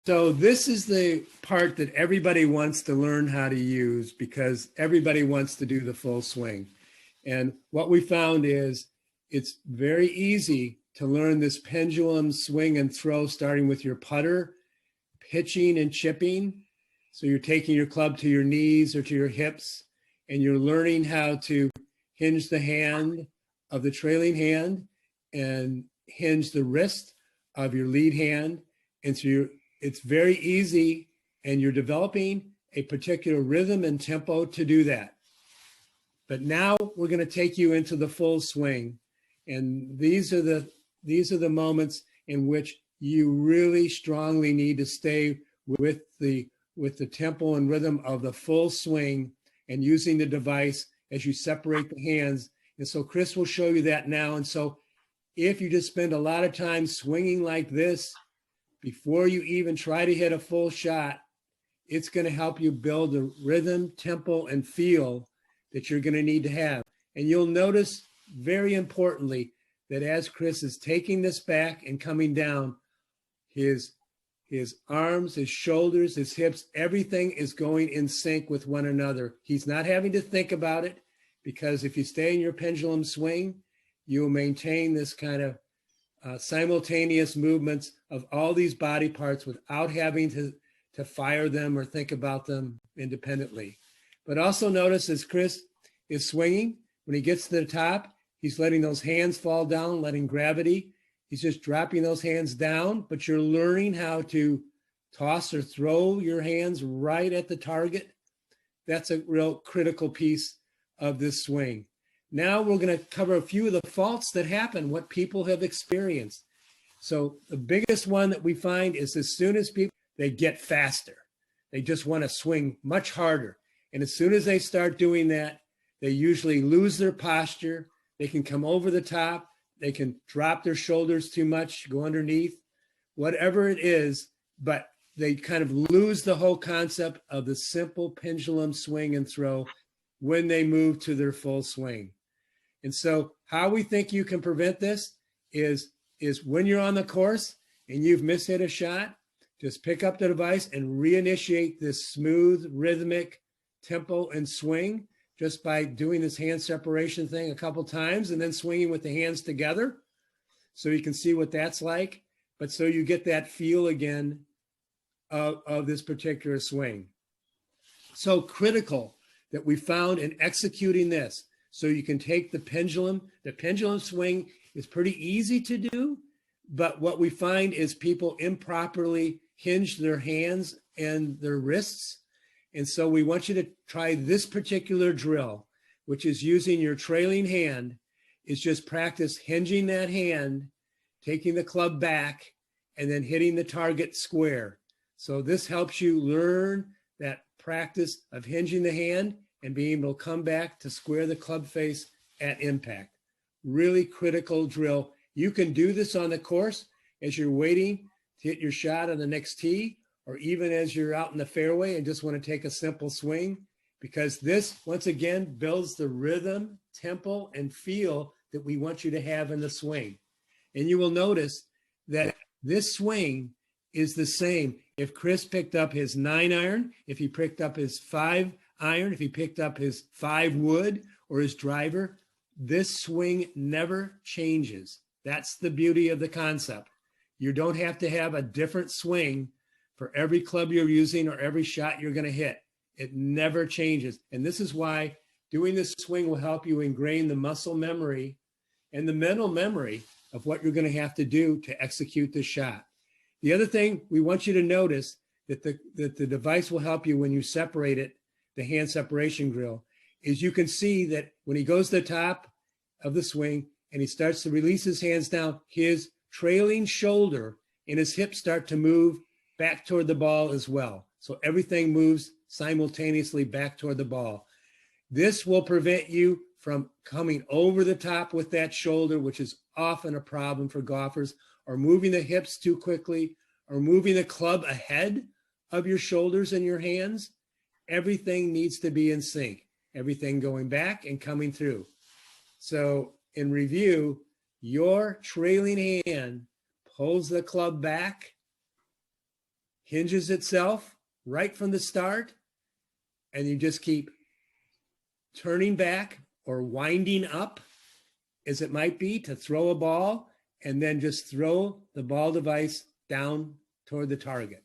So this is the part that everybody wants to learn how to use because everybody wants to do the full swing. And what we found is it's very easy to learn this pendulum swing and throw, starting with your putter, pitching and chipping. So you're taking your club to your knees or to your hips, and you're learning how to hinge the hand of the trailing hand and hinge the wrist of your lead hand. And so it's very easy, and you're developing a particular rhythm and tempo to do that. But now we're going to take you into the full swing. And these are the moments in which you really strongly need to stay with the tempo and rhythm of the full swing and using the device as you separate the hands. And so Chris will show you that now. And so if you just spend a lot of time swinging like this before you even try to hit a full shot, it's going to help you build the rhythm, tempo, and feel that you're going to need to have. And you'll notice, very importantly, that as Chris is taking this back and coming down, his arms, his shoulders, his hips, everything is going in sync with one another. He's not having to think about it, because if you stay in your pendulum swing, you'll maintain this kind of simultaneous movements of all these body parts without having to fire them or think about them independently. But also notice as Chris is swinging, when he gets to the top, he's letting those hands fall down, letting gravity. He's just dropping those hands down, but you're learning how to toss or throw your hands right at the target. That's a real critical piece of this swing. Now we're going to cover a few of the faults that happen, what people have experienced. So the biggest one that we find is as soon as people, they get faster. They just want to swing much harder. And as soon as they start doing that, they usually lose their posture. They can come over the top. They can drop their shoulders too much, go underneath, whatever it is, but they kind of lose the whole concept of the simple pendulum swing and throw when they move to their full swing. And so how we think you can prevent this is when you're on the course and you've mishit a shot, just pick up the device and reinitiate this smooth, rhythmic tempo and swing just by doing this hand separation thing a couple times and then swinging with the hands together so you can see what that's like. But so you get that feel again of this particular swing. So critical that we found in executing this. So you can take the pendulum swing is pretty easy to do, but what we find is people improperly hinge their hands and their wrists. And so we want you to try this particular drill, which is using your trailing hand, is just practice hinging that hand, taking the club back, and then hitting the target square. So this helps you learn that practice of hinging the hand and being able to come back to square the club face at impact. Really critical drill. You can do this on the course as you're waiting to hit your shot on the next tee, or even as you're out in the fairway and just want to take a simple swing, because this, once again, builds the rhythm, tempo, and feel that we want you to have in the swing. And you will notice that this swing is the same. If Chris picked up his 9-iron, if he picked up his 5-iron, if he picked up his 5-wood or his driver, this swing never changes. That's the beauty of the concept. You don't have to have a different swing for every club you're using or every shot you're going to hit. It never changes. And this is why doing this swing will help you ingrain the muscle memory and the mental memory of what you're going to have to do to execute this shot. The other thing we want you to notice that the device will help you when you separate it, the hand separation drill, is you can see that when he goes to the top of the swing and he starts to release his hands down, his trailing shoulder and his hips start to move back toward the ball as well. So everything moves simultaneously back toward the ball. This will prevent you from coming over the top with that shoulder, which is often a problem for golfers, or moving the hips too quickly, or moving the club ahead of your shoulders and your hands. Everything needs to be in sync, everything going back and coming through. So in review, your trailing hand pulls the club back, hinges itself right from the start, and you just keep turning back or winding up, as it might be, to throw a ball, and then just throw the ball device down toward the target.